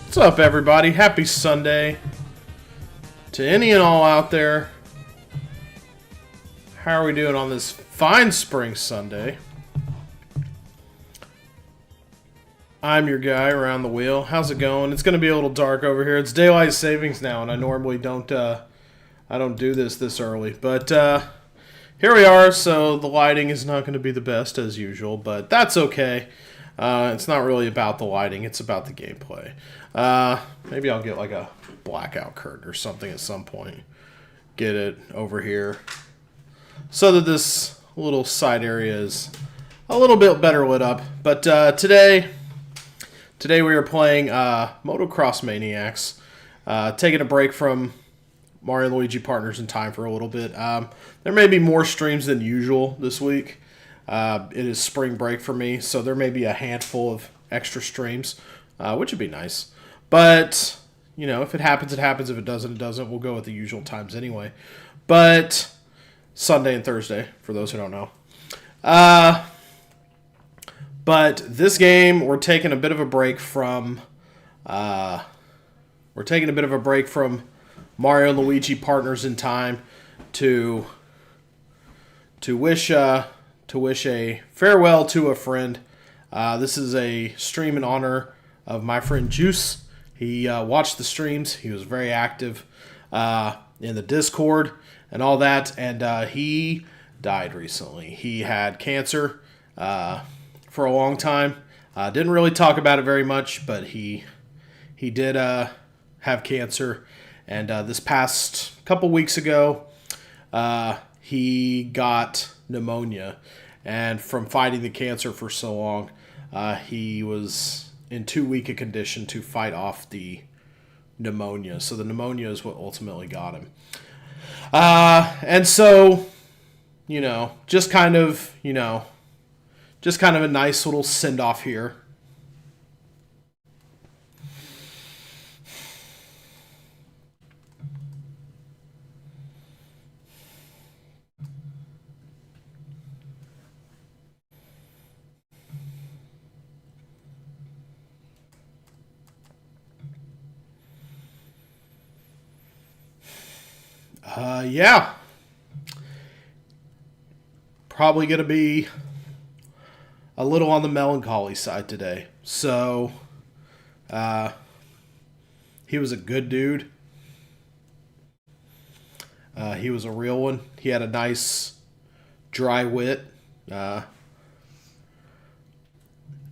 What's up, everybody? Happy Sunday to any and all out there. How are we doing on this fine spring Sunday? I'm your guy around the wheel. How's it going? It's going to be a little dark over here. It's daylight savings now, and I normally don't. I don't do this early, but here we are. So the lighting is not going to be the best as usual, but that's okay. It's not really about the lighting; it's about the gameplay. Maybe I'll get like a blackout curtain or something at some point. Get it over here so that this little side area is a little bit better lit up. But today we are playing Motocross Maniacs. Taking a break from Mario and Luigi Partners in Time for a little bit. There may be more streams than usual this week. It is spring break for me, so there may be a handful of extra streams, which would be nice. But, you know, if it happens, it happens. If it doesn't, it doesn't. We'll go with the usual times anyway. But Sunday and Thursday, for those who don't know. But this game, we're taking a bit of a break from Mario and Luigi Partners in Time to wish a farewell to a friend. This is a stream in honor of my friend Juice. He watched the streams. He was very active in the Discord and all that, and he died recently. He had cancer for a long time. Didn't really talk about it very much, but he did have cancer, and this past couple weeks ago, he got pneumonia, and from fighting the cancer for so long, he was in too weak a condition to fight off the pneumonia. So the pneumonia is what ultimately got him. And so, you know, just kind of a nice little send-off here. Yeah. Probably going to be a little on the melancholy side today. So, he was a good dude. He was a real one. He had a nice, dry wit. I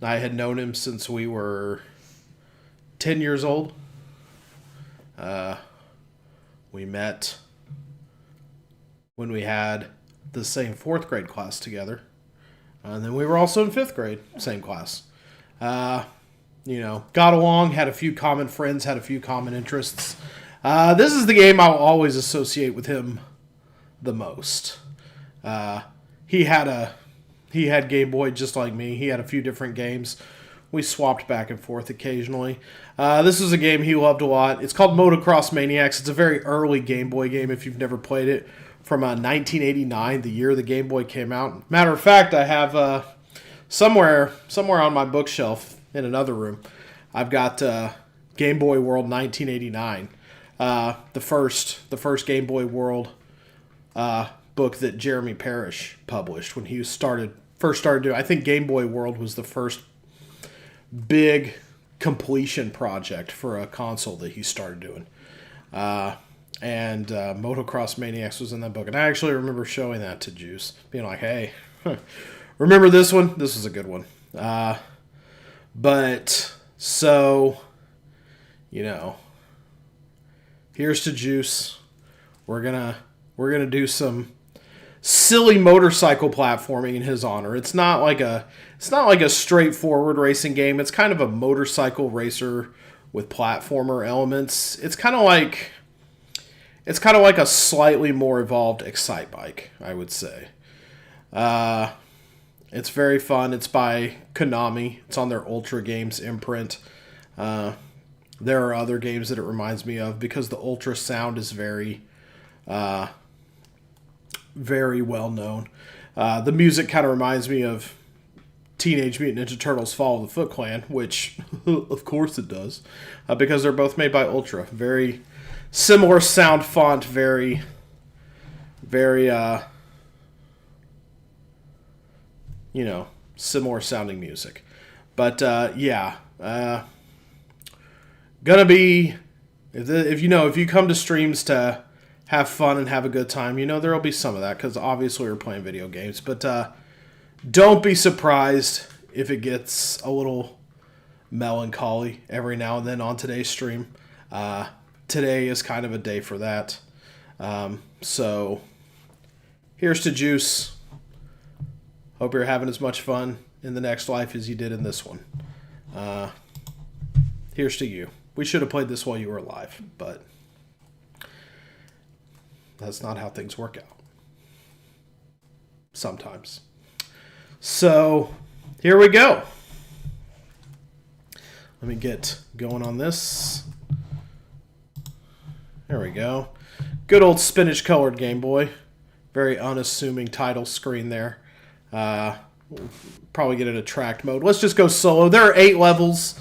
had known him since we were 10 years old. We met when we had the same 4th grade class together. And then we were also in 5th grade, same class. Got along, had a few common friends, had a few common interests. This is the game I'll always associate with him the most. He had Game Boy just like me. He had a few different games. We swapped back and forth occasionally. This is a game he loved a lot. It's called Motocross Maniacs. It's a very early Game Boy game if you've never played it. From 1989, the year the Game Boy came out. Matter of fact, I have somewhere on my bookshelf in another room, I've got Game Boy World 1989, the first Game Boy World book that Jeremy Parrish published when he first started doing. I think Game Boy World was the first big completion project for a console that he started doing. And Motocross Maniacs was in that book. And I actually remember showing that to Juice, being like, hey, remember this one? This was a good one. But, so, here's to Juice. We're gonna do some silly motorcycle platforming in his honor. It's not like a straightforward racing game. It's kind of a motorcycle racer with platformer elements. It's kind of like a slightly more evolved Excite Bike, I would say. It's very fun. It's by Konami. It's on their Ultra Games imprint. There are other games that it reminds me of because the Ultra sound is very very well known. The music kind of reminds me of Teenage Mutant Ninja Turtles Fall of the Foot Clan, which, of course it does, because they're both made by Ultra. Very similar sound font, very, you know, similar sounding music. But, yeah. Gonna be, if you come to streams to have fun and have a good time, you know there will be some of that, because obviously we're playing video games. But don't be surprised if it gets a little melancholy every now and then on today's stream. Today is kind of a day for that. So, here's to Juice. Hope you're having as much fun in the next life as you did in this one. Here's to you. We should have played this while you were alive, but that's not how things work out. Sometimes. So, here we go. Let me get going on this. There we go. Good old spinach-colored Game Boy. Very unassuming title screen there. We'll probably get an attract mode. Let's just go solo. There are 8 levels.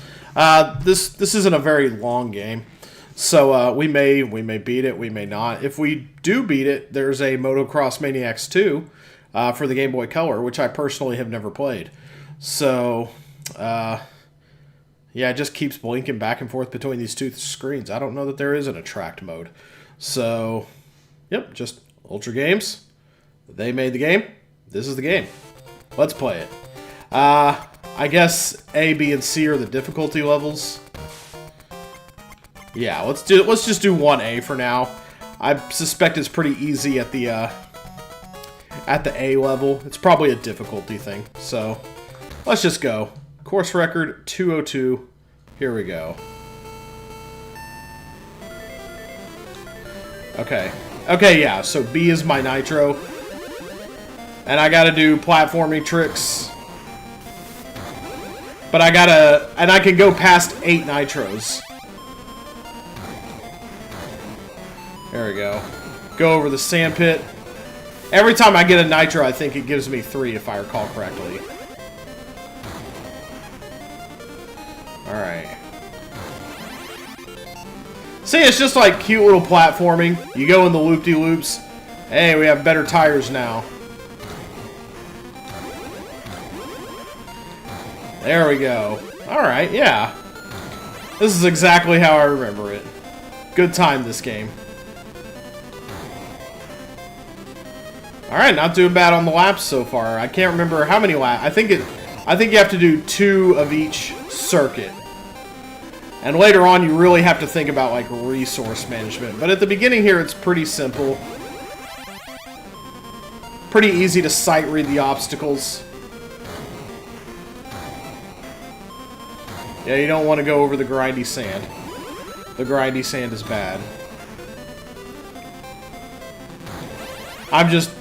This isn't a very long game, so we may beat it, we may not. If we do beat it, there's a Motocross Maniacs 2 for the Game Boy Color, which I personally have never played. So, yeah, it just keeps blinking back and forth between these 2 screens. I don't know that there is an attract mode. So, yep, just Ultra Games. They made the game. This is the game. Let's play it. I guess A, B, and C are the difficulty levels. Yeah, let's just do 1A for now. I suspect it's pretty easy at the A level. It's probably a difficulty thing. So, let's just go. Course record 202. Here we go. Okay. Okay, yeah. So B is my nitro. And I gotta do platforming tricks. But and I can go past 8 nitros. There we go. Go over the sand pit. Every time I get a nitro, I think it gives me 3, if I recall correctly. Alright. See, it's just like cute little platforming. You go in the loop-de-loops. Hey, we have better tires now. There we go. Alright, yeah. This is exactly how I remember it. Good time, this game. Alright, not doing bad on the laps so far. I can't remember how many laps. I think you have to do 2 of each circuit. And later on, you really have to think about, like, resource management. But at the beginning here, it's pretty simple. Pretty easy to sight read the obstacles. Yeah, you don't want to go over the grindy sand. The grindy sand is bad. I'm just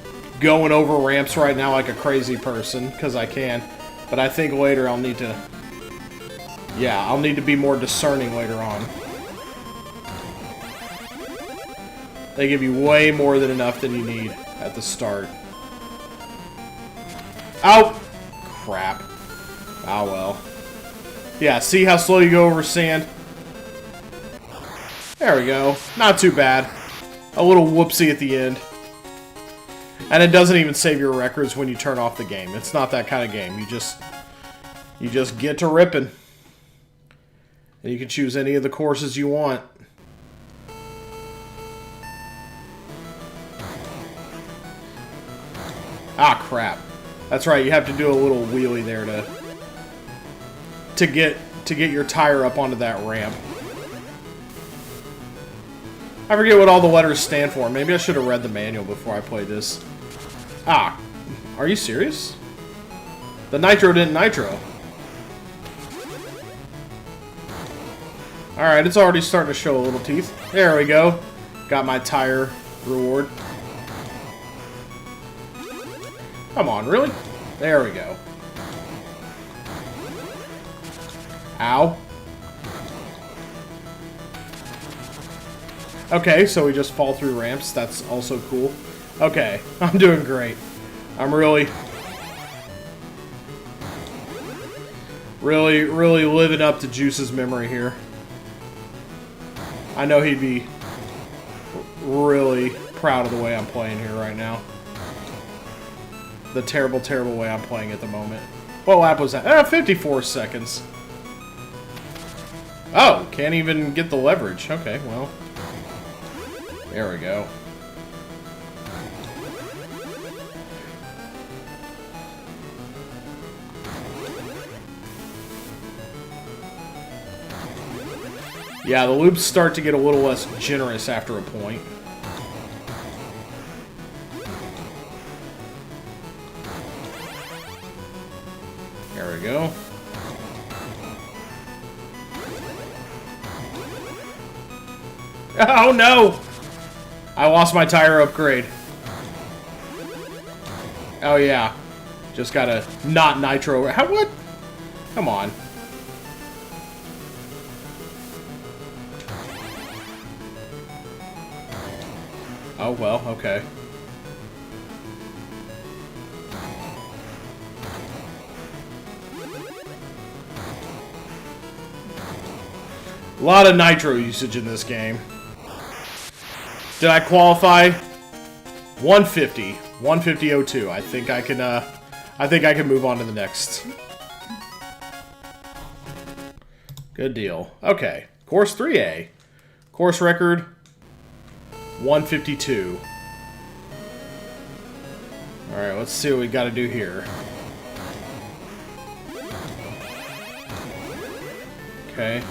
going over ramps right now like a crazy person, because I can. But I think later I'll need to... Yeah, I'll need to be more discerning later on. They give you way more than enough than you need at the start. Oh! Crap. Oh well. Yeah, see how slow you go over sand? There we go. Not too bad. A little whoopsie at the end. And it doesn't even save your records when you turn off the game. It's not that kind of game. You just get to ripping. And you can choose any of the courses you want. Ah, crap. That's right, you have to do a little wheelie there to get your tire up onto that ramp. I forget what all the letters stand for. Maybe I should have read the manual before I played this. Ah, are you serious? The nitro didn't nitro. Alright, it's already starting to show a little teeth. There we go. Got my tire reward. Come on, really? There we go. Ow. Okay, so we just fall through ramps. That's also cool. Okay, I'm doing great. I'm really... Really, really living up to Juice's memory here. I know he'd be really proud of the way I'm playing here right now. The terrible, terrible way I'm playing at the moment. What lap was that? 54 seconds. Oh, can't even get the leverage. Okay, well. There we go. Yeah, the loops start to get a little less generous after a point. There we go. Oh no! I lost my tire upgrade. Oh yeah. Just gotta not nitro. How, what? Come on. Oh well, okay. A lot of nitro usage in this game. Did I qualify? 150. 150.02. I think I can move on to the next. Good deal. Okay. Course 3A. Course record 152. Alright, let's see what we gotta do here. Okay.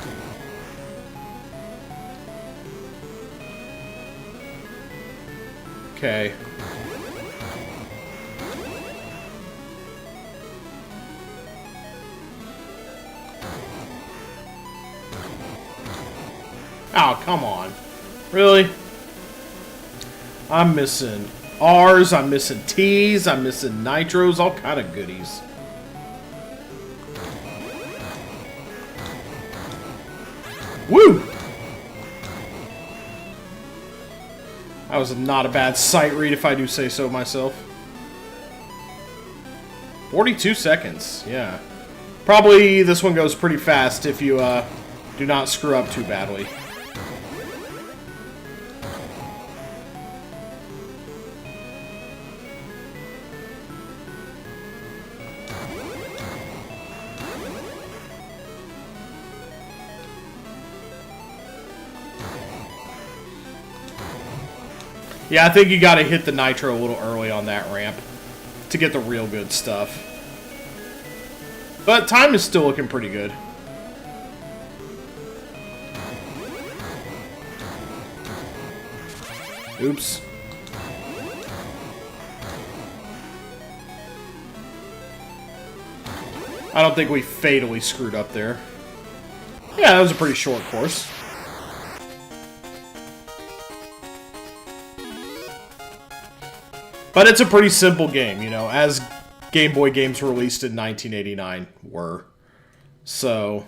Okay. Oh, come on. Really? I'm missing R's, I'm missing T's, I'm missing nitros, all kind of goodies. Woo! That was not a bad sight read, if I do say so myself. 42 seconds, yeah. Probably this one goes pretty fast if you do not screw up too badly. Yeah, I think you gotta hit the nitro a little early on that ramp to get the real good stuff. But time is still looking pretty good. Oops. I don't think we fatally screwed up there. Yeah, that was a pretty short course. But it's a pretty simple game, you know, as Game Boy games released in 1989 were. So...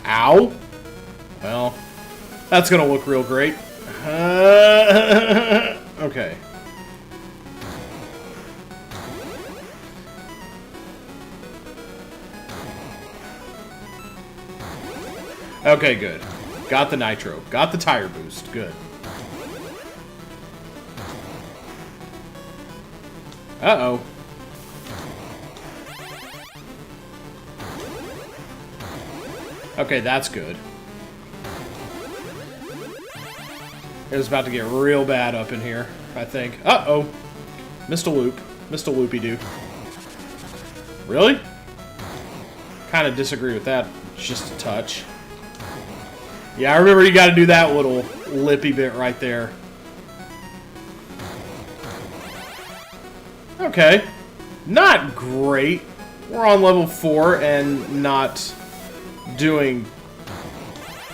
Ow! Well, that's gonna look real great. Okay. Okay, good. Got the nitro. Got the tire boost. Good. Uh-oh. Okay, that's good. It was about to get real bad up in here, I think. Uh-oh. Missed a loop. Missed a loopy-doo. Really? Kind of disagree with that. It's just a touch. Yeah, I remember you got to do that little lippy bit right there. Okay. Not great. We're on level 4 and not doing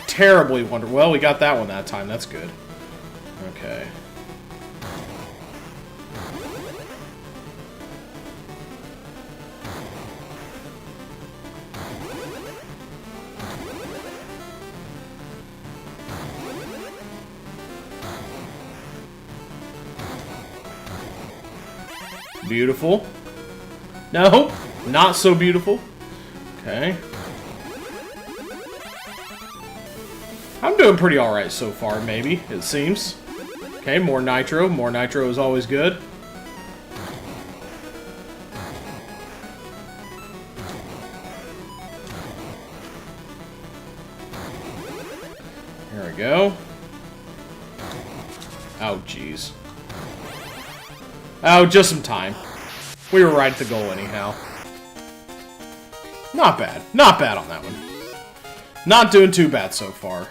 terribly wonderful. Well, we got that one that time. That's good. Okay. Beautiful. No, not so beautiful. Okay. I'm doing pretty alright so far, maybe, it seems. Okay, more nitro. More nitro is always good. There we go. Oh, jeez. Oh, just some time. We were right at the goal anyhow. Not bad. Not bad on that one. Not doing too bad so far.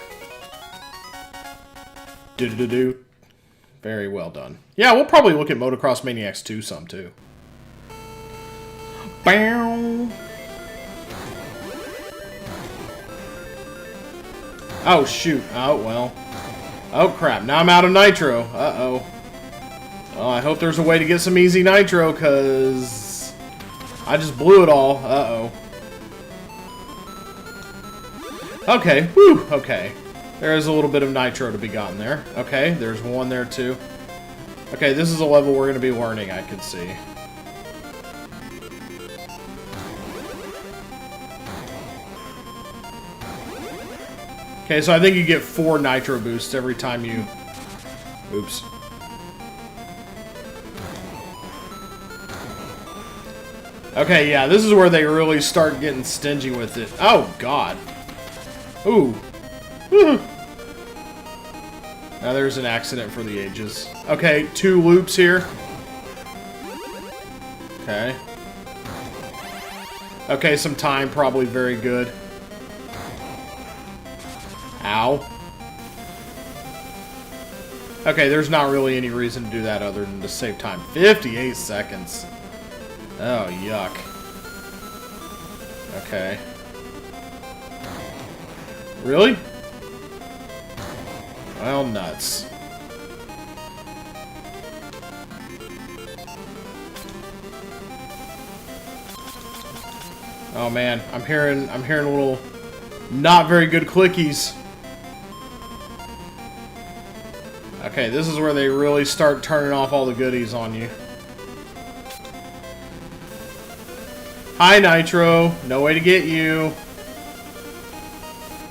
Do-do-do-do. Very well done. Yeah, we'll probably look at Motocross Maniacs 2 some, too. Bow. Oh, shoot. Oh, well. Oh, crap. Now I'm out of nitro. Uh-oh. Well, I hope there's a way to get some easy nitro, because I just blew it all. Uh-oh. Okay. Whew. Okay. There is a little bit of nitro to be gotten there. Okay, there's one there, too. Okay, this is a level we're going to be learning, I can see. Okay, so I think you get 4 nitro boosts every time you... Oops. Okay, yeah, this is where they really start getting stingy with it. Oh, God. Ooh. Now there's an accident for the ages. Okay, 2 loops here. Okay. Okay, some time, probably very good. Ow. Okay, there's not really any reason to do that other than to save time. 58 seconds. Oh, yuck. Okay. Really? Well, nuts. Oh man, I'm hearing little not very good clickies. Okay, this is where they really start turning off all the goodies on you. Hi, Nitro. No way to get you.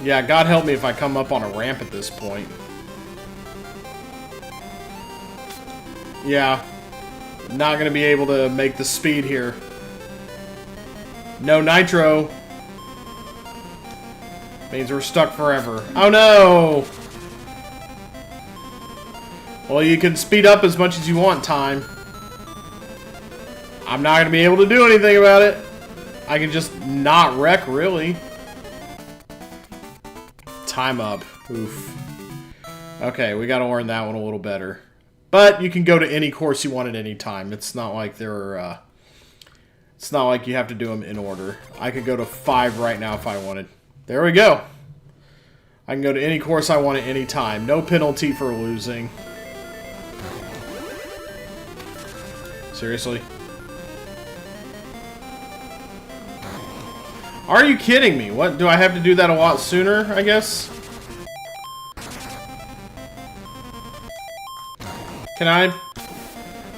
Yeah, God help me if I come up on a ramp at this point. Yeah. Not gonna be able to make the speed here. No nitro. Means we're stuck forever. Oh no! Well, you can speed up as much as you want, time. I'm not gonna be able to do anything about it. I can just not wreck, really. Time up. Oof. Okay, we gotta learn that one a little better. But you can go to any course you want at any time. It's not like they're, it's not like you have to do them in order. I could go to 5 right now if I wanted. There we go. I can go to any course I want at any time. No penalty for losing. Seriously? Are you kidding me? What, do I have to do that a lot sooner, I guess? Can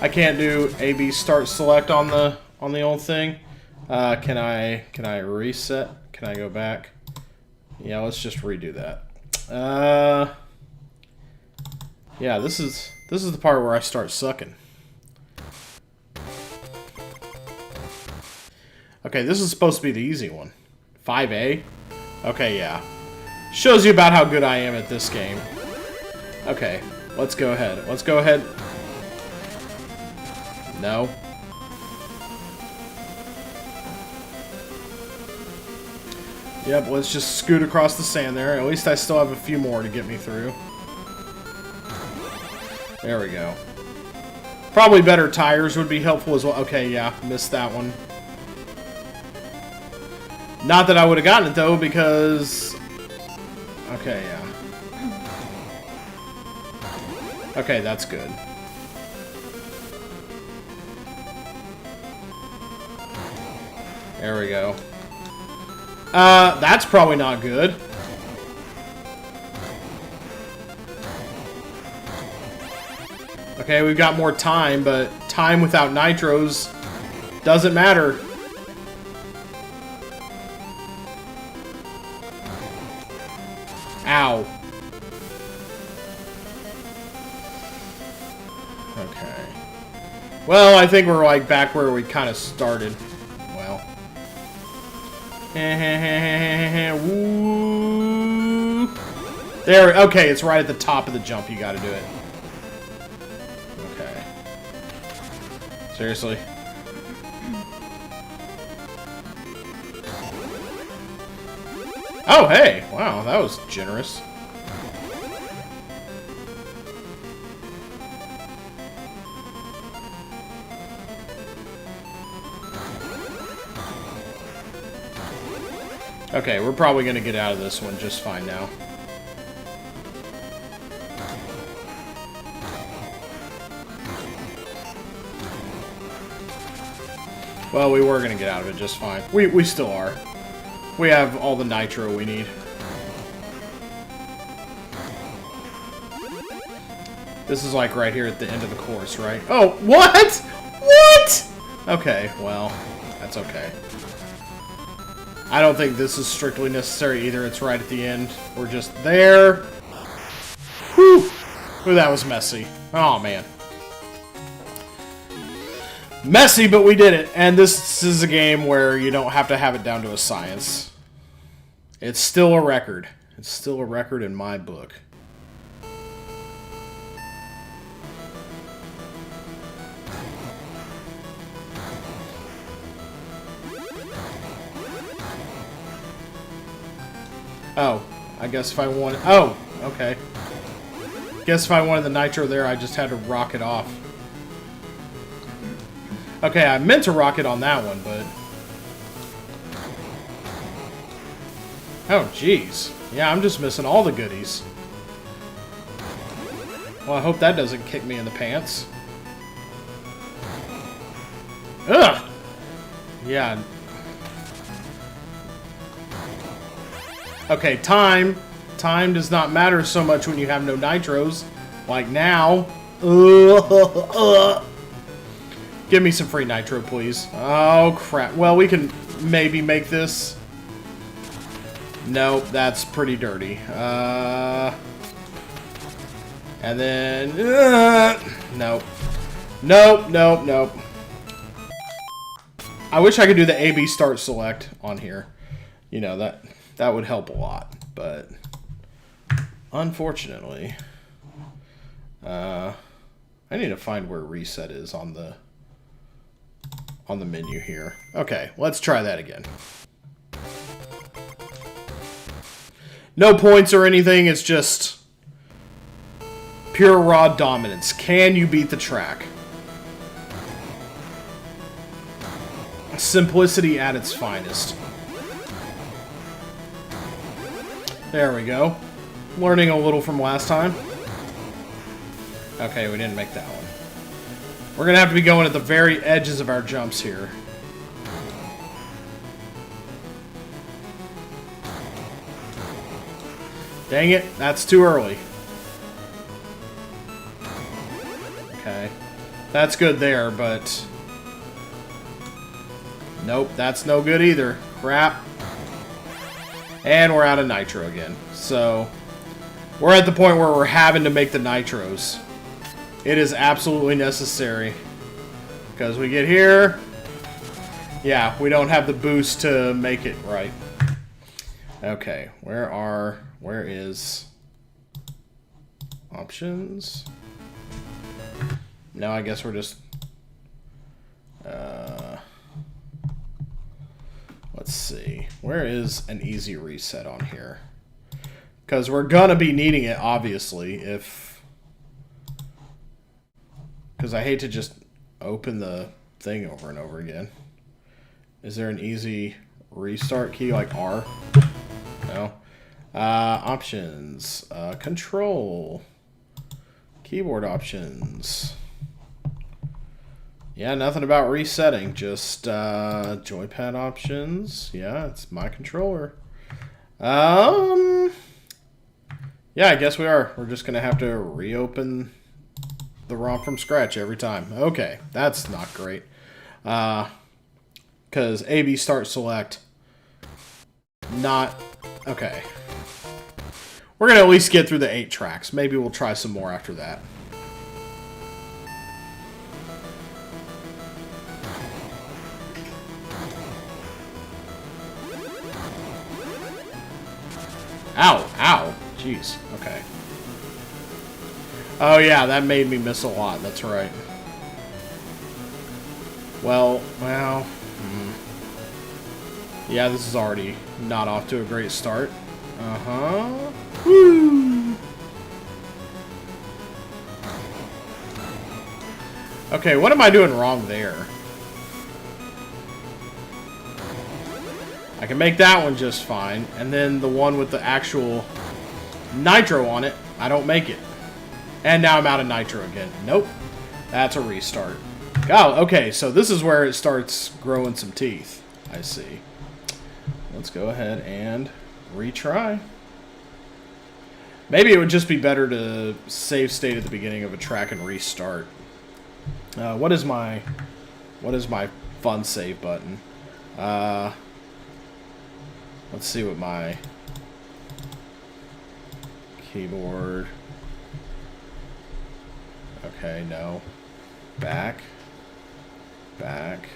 I can't do A/B start select on the old thing. Can I reset? Can I go back? Yeah, let's just redo that. Yeah, this is the part where I start sucking. Okay, this is supposed to be the easy one. 5A? Okay, yeah. Shows you about how good I am at this game. Okay, let's go ahead. Let's go ahead. No. Yep, let's just scoot across the sand there. At least I still have a few more to get me through. There we go. Probably better tires would be helpful as well. Okay, yeah, missed that one. Not that I would have gotten it, though, because... Okay, yeah. Okay, that's good. There we go. That's probably not good. Okay, we've got more time, but time without nitros doesn't matter. Ow. Okay. Well, I think we're like back where we kind of started. Well. Woo. There. Okay, it's right at the top of the jump. You got to do it. Okay. Seriously. Oh, hey! Wow, that was generous. Okay, we're probably gonna get out of this one just fine now. Well, we were gonna get out of it just fine. We still are. We have all the nitro we need. This is like right here at the end of the course, right? Oh, what? What? Okay, well, that's okay. I don't think this is strictly necessary either. It's right at the end. We're just there. Whew. Ooh, that was messy. Oh, man. Messy, but we did it. And this is a game where you don't have to have it down to a science. It's still a record. It's still a record in my book. Oh, I guess if I wanted... Oh, okay. Guess if I wanted the nitro there, I just had to rock it off. Okay, I meant to rock it on that one, but... Oh, jeez. Yeah, I'm just missing all the goodies. Well, I hope that doesn't kick me in the pants. Ugh! Yeah. Okay, time. Time does not matter so much when you have no nitros. Like now. Give me some free nitro, please. Oh, crap. Well, we can maybe make this. Nope, that's pretty dirty. And then... nope. Nope, nope, nope. I wish I could do the A-B start select on here. You know, that would help a lot. But, unfortunately... I need to find where reset is on the menu here. Okay, let's try that again. No points or anything, it's just pure raw dominance. Can you beat the track? Simplicity at its finest. There we go. Learning a little from last time. Okay, we didn't make that one. We're going to have to be going at the very edges of our jumps here. Dang it, that's too early. Okay. That's good there, but... Nope, that's no good either. Crap. And we're out of nitro again. So, we're at the point where we're having to make the nitros. It is absolutely necessary. Because we get here... Yeah, we don't have the boost to make it right. Okay, where is options? No, I guess we're just let's see. Where is an easy reset on here? Because we're gonna be needing it, obviously, because I hate to just open the thing over and over again. Is there an easy restart key like R? No. Options. Control. Keyboard options. Yeah, nothing about resetting. Just joypad options. Yeah, it's my controller. Yeah, I guess we are. We're just going to have to reopen the ROM from scratch every time. Okay, that's not great. Because AB start select. Not... Okay. We're going to at least get through the 8 tracks. Maybe we'll try some more after that. Ow, ow. Jeez, okay. Oh yeah, that made me miss a lot, that's right. Well... Yeah, this is already not off to a great start. Uh-huh. Woo! Okay, what am I doing wrong there? I can make that one just fine, and then the one with the actual nitro on it, I don't make it. And now I'm out of nitro again. Nope. That's a restart. Oh, okay, so this is where it starts growing some teeth. I see. Let's go ahead and retry. Maybe it would just be better to save state at the beginning of a track and restart. What is my fun save button? Let's see what my keyboard... Okay, no. Back. Back.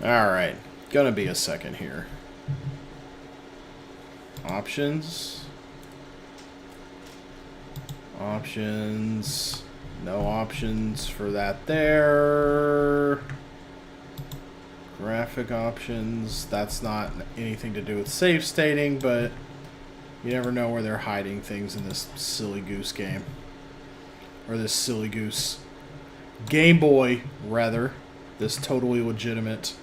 Alright. Gonna be a second here. Options. Options. No options for that there. Graphic options. That's not anything to do with save stating, but you never know where they're hiding things in this silly goose game. Or this silly goose Game Boy, rather. This totally legitimate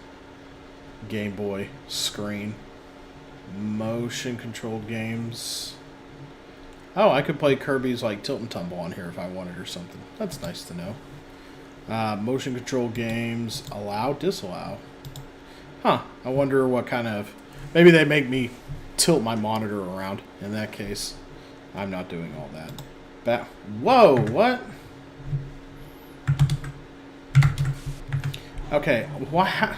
Game Boy screen. Motion controlled games. Oh, I could play Kirby's like Tilt and Tumble on here if I wanted or something. That's nice to know. Motion control games. Allow, disallow. Huh. I wonder what kind of... Maybe they make me tilt my monitor around. In that case, I'm not doing all that. Whoa, what? Okay, what?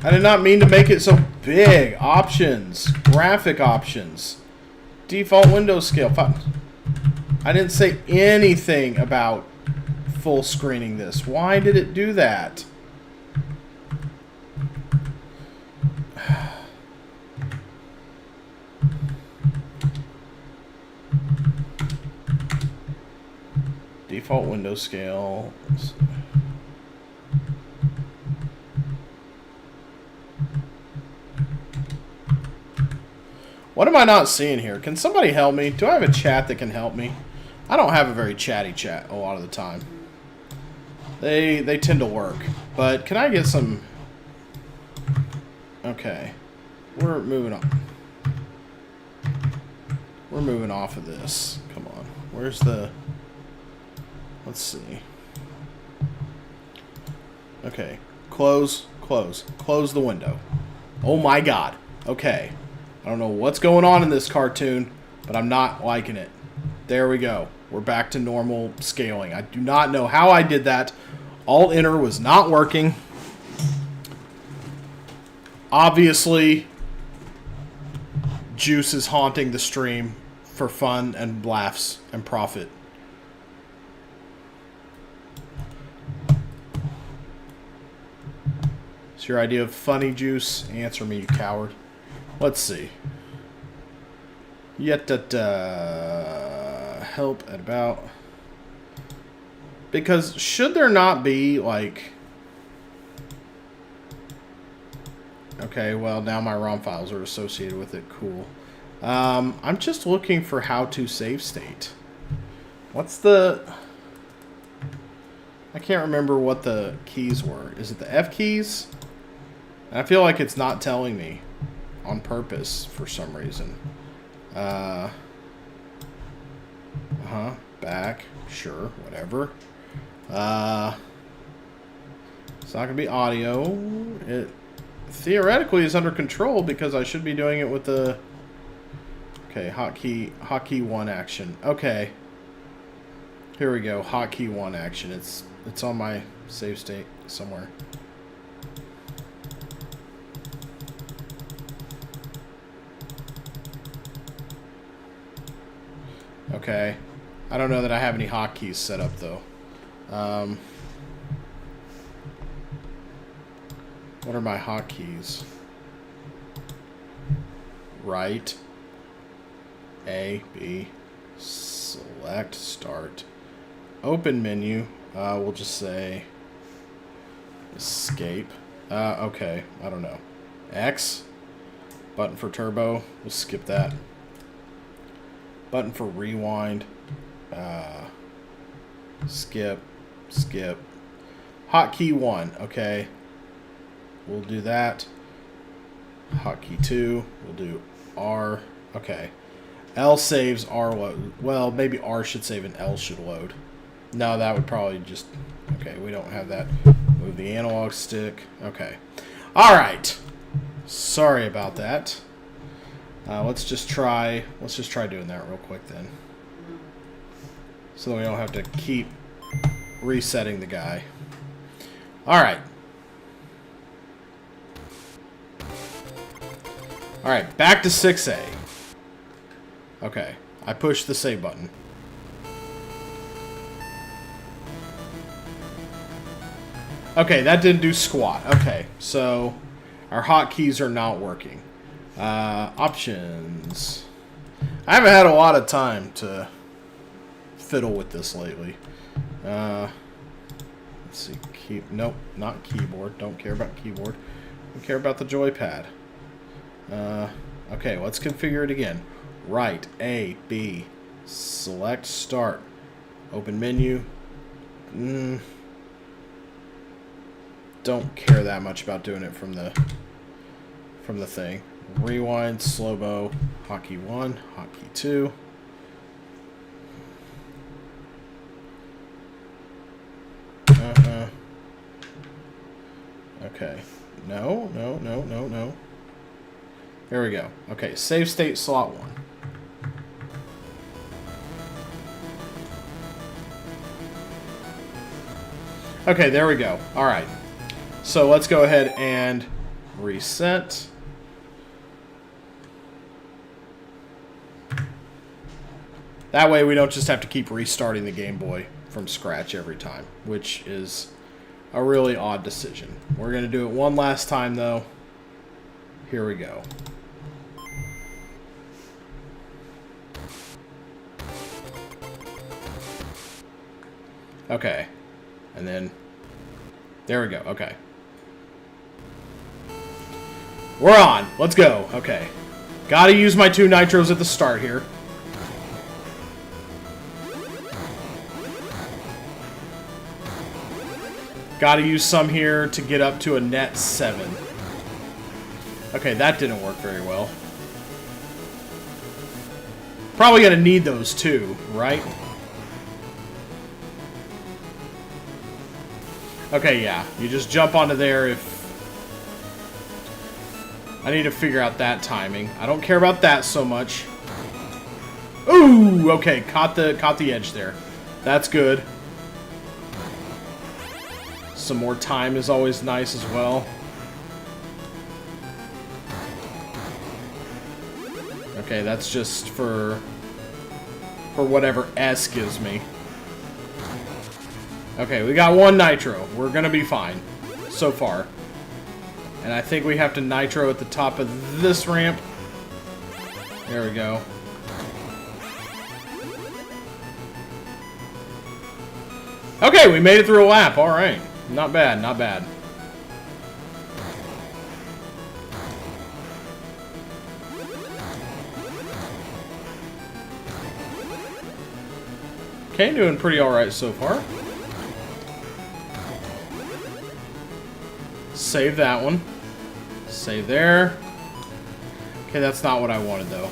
I did not mean to make it so big. Options. Graphic options. Default window scale. I didn't say anything about full screening this. Why did it do that? Default window scale. What am I not seeing here? Can somebody help me? Do I have a chat that can help me? I don't have a very chatty chat a lot of the time. They tend to work. But can I get some... Okay. We're moving on. We're moving off of this. Come on. Where's the... Let's see. Okay. Close. Close. Close the window. Oh my god. Okay. I don't know what's going on in this cartoon, but I'm not liking it. There we go. We're back to normal scaling. I do not know how I did that. Alt-Enter was not working. Obviously, Juice is haunting the stream for fun and laughs and profit. Is your idea of funny, Juice? Answer me, you coward. Let's see. Yet help at about... Because should there not be, like... Okay, well, now my ROM files are associated with it. Cool. I'm just looking for how to save state. What's the... I can't remember what the keys were. Is it the F keys? I feel like it's not telling me on purpose for some reason. Back. Sure. Whatever. It's not going to be audio. It theoretically is under control because I should be doing it with the... Okay, hotkey 1 action. Okay. Here we go. Hotkey 1 action. It's on my save state somewhere. Okay. I don't know that I have any hotkeys set up though. What are my hotkeys? Right. A, B, select, start. Open menu, we'll just say escape. Okay, I don't know. X, button for turbo, we'll skip that. Button for rewind, skip. Hotkey 1, okay. We'll do that. Hotkey 2, we'll do R, okay. L saves, R load. Well, maybe R should save and L should load. No, that would probably just... Okay, we don't have that. Move the analog stick. Okay. Alright. Sorry about that. Let's just try doing that real quick then. So we don't have to keep resetting the guy. Alright. Alright, back to 6A. Okay, I pushed the save button. Okay, that didn't do squat. Okay, so our hotkeys are not working. Options. I haven't had a lot of time to fiddle with this lately. Let's see. Nope, not keyboard. Don't care about keyboard. Don't care about the joypad. Okay, let's configure it again. Right, A, B, select, start, open menu. Don't care that much about doing it from the thing. Rewind, slow-mo, hotkey 1, hotkey 2. Okay. No. There we go. Okay, save state slot 1. Okay, there we go. Alright. So let's go ahead and reset. That way we don't just have to keep restarting the Game Boy from scratch every time, which is a really odd decision. We're going to do it one last time, though. Here we go. Okay. And then... There we go. Okay. We're on. Let's go. Okay. Gotta use my 2 nitros at the start here. Gotta use some here to get up to a net 7. Okay, that didn't work very well. Probably gonna need those too, right? Okay, yeah. You just jump onto there if... I need to figure out that timing. I don't care about that so much. Ooh! Okay, caught the edge there. That's good. Some more time is always nice as well. Okay, that's just for whatever S gives me. Okay, we got 1 nitro. We're gonna be fine so far. And I think we have to nitro at the top of this ramp. There we go. Okay, we made it through a lap. All right. Not bad, not bad. Okay, doing pretty alright so far. Save that one. Save there. Okay, that's not what I wanted, though.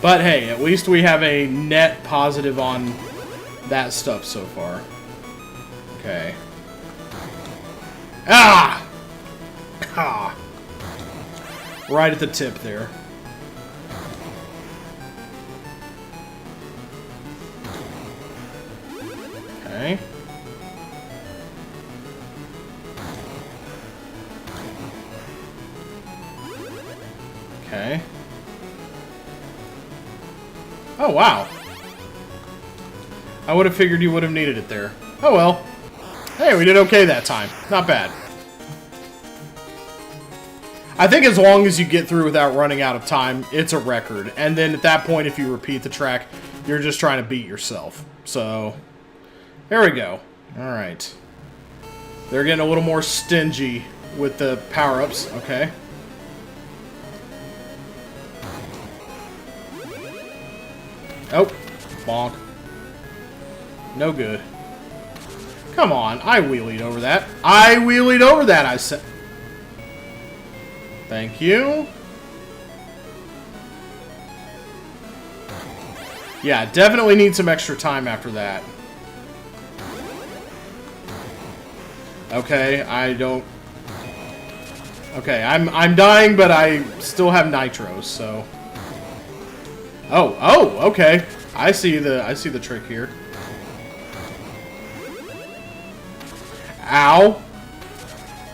But hey, at least we have a net positive on that stuff so far. Okay. Ah! Ah! Right at the tip there. Okay. Okay. Oh, wow. I would have figured you would have needed it there. Oh, well. Hey, we did okay that time. Not bad. I think as long as you get through without running out of time, it's a record. And then at that point, if you repeat the track, you're just trying to beat yourself. So, there we go. Alright. They're getting a little more stingy with the power-ups. Okay. Oh, bonk. No good. Come on, I wheelied over that. I wheelied over that, I said. Thank you. Yeah, definitely need some extra time after that. Okay, I don't... Okay, I'm dying, but I still have nitros, so... Oh, okay. I see the trick here. Ow.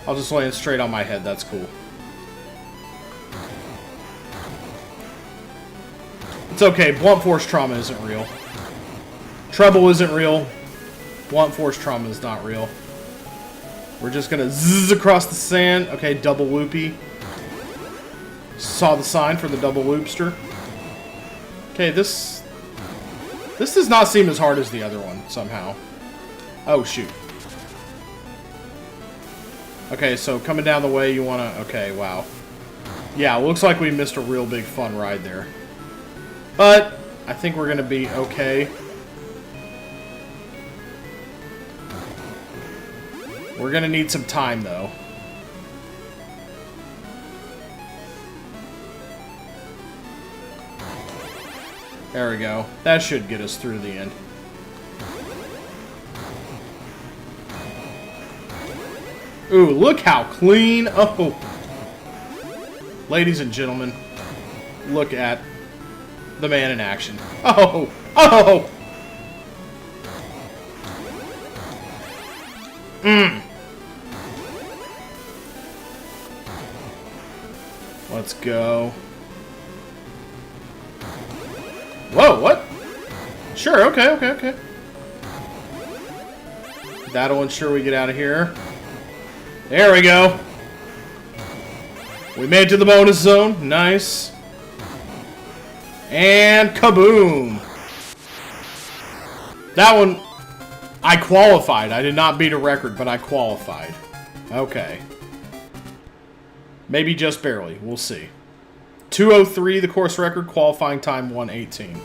I'll just land straight on my head. That's cool. It's okay. Blunt force trauma isn't real. Trouble isn't real. Blunt force trauma is not real. We're just gonna zzz across the sand. Okay, double loopy. Saw the sign for the double loopster. Okay, this does not seem as hard as the other one, somehow. Oh, shoot. Okay, so coming down the way, you want to... Okay, wow. Yeah, looks like we missed a real big fun ride there. But, I think we're going to be okay. We're going to need some time, though. There we go. That should get us through the end. Ooh, look how clean. Oh. Ladies and gentlemen, look at the man in action. Oh. Oh. Let's go. Whoa, what? Sure, okay. That'll ensure we get out of here. There we go. We made it to the bonus zone. Nice. And kaboom. That one, I qualified. I did not beat a record, but I qualified. Okay. Maybe just barely. We'll see. 2:03, the course record. Qualifying time 1:18.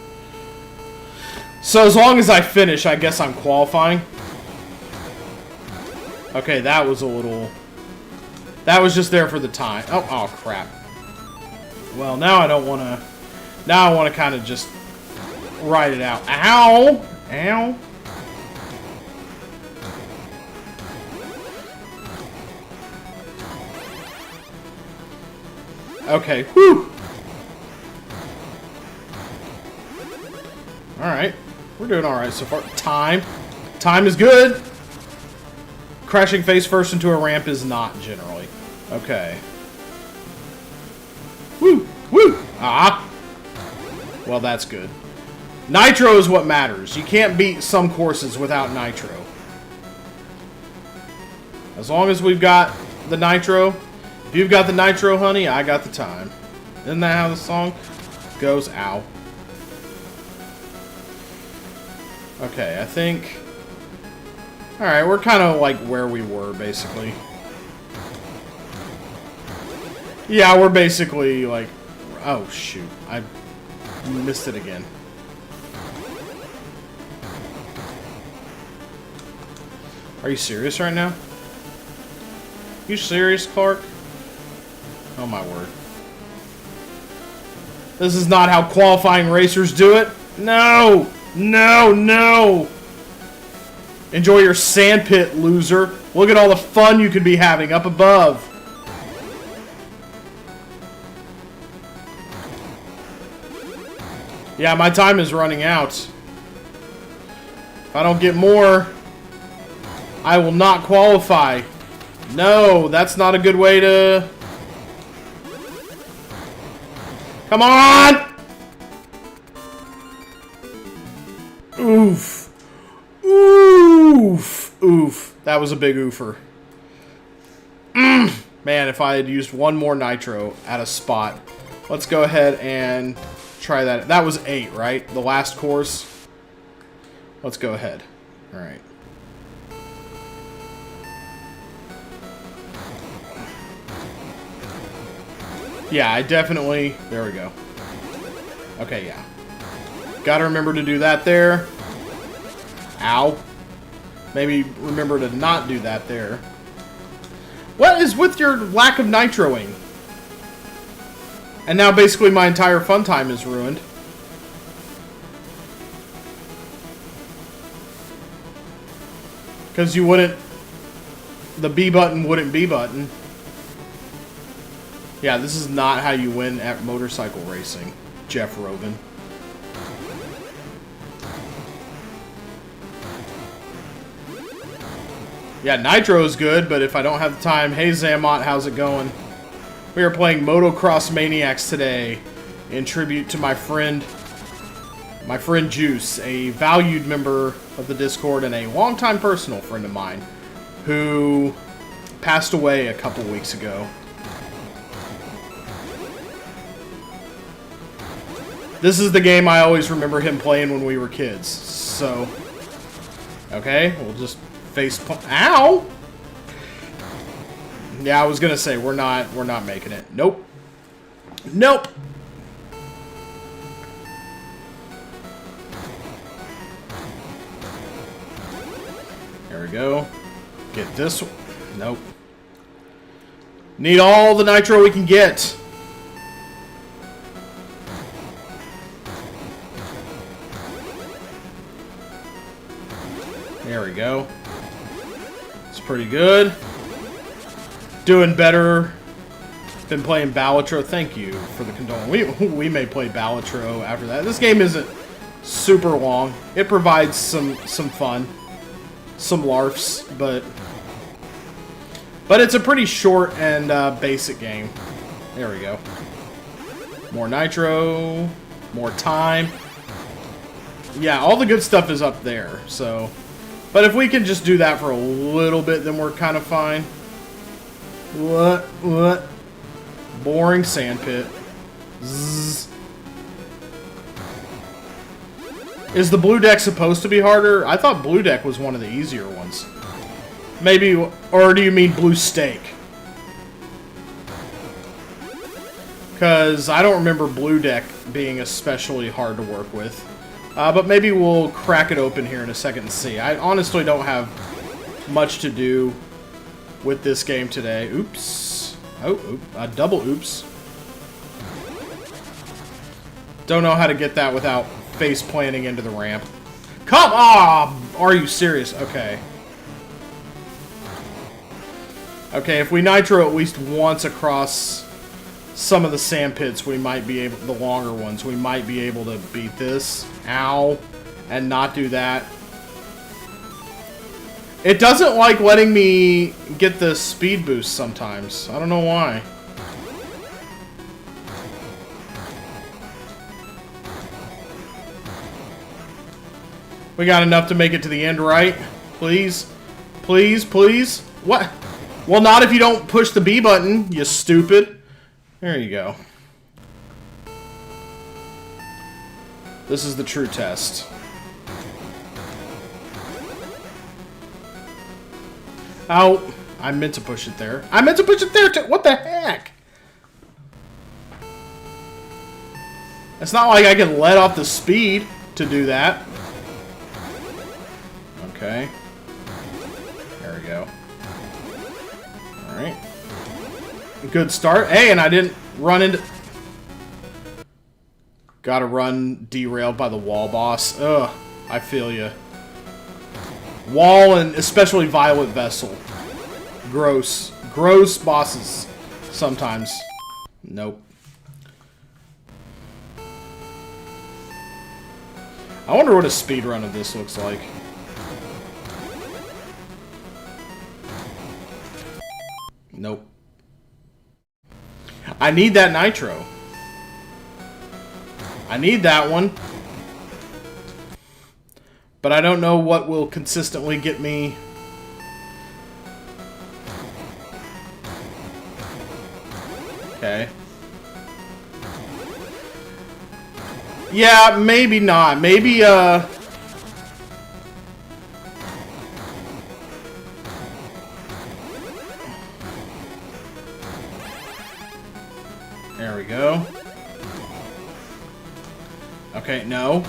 So as long as I finish, I guess I'm qualifying. Okay, that was a little... That was just there for the time. Oh, crap. Well, now I don't want to... Now I want to kind of just ride it out. Ow! Ow! Okay, whew! Alright. We're doing alright so far. Time. Time is good! Crashing face first into a ramp is not, generally. Okay. Woo! Woo! Ah! Well, that's good. Nitro is what matters. You can't beat some courses without nitro. As long as we've got the nitro... If you've got the nitro, honey, I got the time. Isn't that how the song goes? Ow. Okay, I think... Alright, we're kind of like where we were, basically. Yeah, we're basically like... Oh, shoot. I missed it again. Are you serious right now? You serious, Clark? Oh, my word. This is not how qualifying racers do it. No! No, no! Enjoy your sandpit, loser. Look at all the fun you could be having up above. Yeah, my time is running out. If I don't get more, I will not qualify. No, that's not a good way to... Come on! Oof. Oof. Oof. That was a big oofer. Man, if I had used one more nitro at a spot. Let's go ahead and try that. That was 8, right? The last course. Let's go ahead. All right. Yeah, I definitely... There we go. Okay, yeah. Gotta remember to do that there. Ow. Maybe remember to not do that there. What is with your lack of nitroing? And now basically my entire fun time is ruined. Because you wouldn't... The B button wouldn't B button. Yeah, this is not how you win at motorcycle racing, Jeff Robin. Yeah, nitro is good, but if I don't have the time... Hey, Zamot, how's it going? We are playing Motocross Maniacs today in tribute to my friend Juice, a valued member of the Discord and a longtime personal friend of mine who passed away a couple weeks ago. This is the game I always remember him playing when we were kids. So, okay, we'll just face plant. Ow! Yeah, I was gonna say we're not making it. Nope. Nope. There we go. Get this one. Nope. Need all the nitro we can get. There we go. It's pretty good. Doing better than playing Balatro. Thank you for the condolence. We may play Balatro after that. This game isn't super long. It provides some fun, some larfs, but it's a pretty short and basic game. There we go. More nitro, more time. Yeah, all the good stuff is up there. So. But if we can just do that for a little bit, then we're kind of fine. What? Boring sandpit. Zzz. Is the blue deck supposed to be harder? I thought blue deck was one of the easier ones. Maybe, or do you mean blue steak? Because I don't remember blue deck being especially hard to work with. But maybe we'll crack it open here in a second and see. I honestly don't have much to do with this game today. Oops. Oh, a double oops. Don't know how to get that without face planting into the ramp. Come on! Are you serious? Okay. Okay, if we nitro at least once across some of the sand pits, we might be able, the longer ones, we might be able to beat this. Ow. And not do that. It doesn't like letting me get the speed boost sometimes. I don't know why. We got enough to make it to the end, right? Please? Please, please? What? Well, not if you don't push the B button, you stupid. There you go. This is the true test. Ow. I meant to push it there. I meant to push it there too. What the heck? It's not like I can let off the speed to do that. Okay. There we go. Alright. Good start. Hey, and I didn't run into... Gotta run derailed by the wall boss. Ugh, I feel ya. Wall and especially Violet Vessel. Gross. Gross bosses. Sometimes. Nope. I wonder what a speedrun of this looks like. Nope. I need that nitro. I need that one. But I don't know what will consistently get me... Okay. Yeah, maybe not. Maybe, There we go. Okay, no.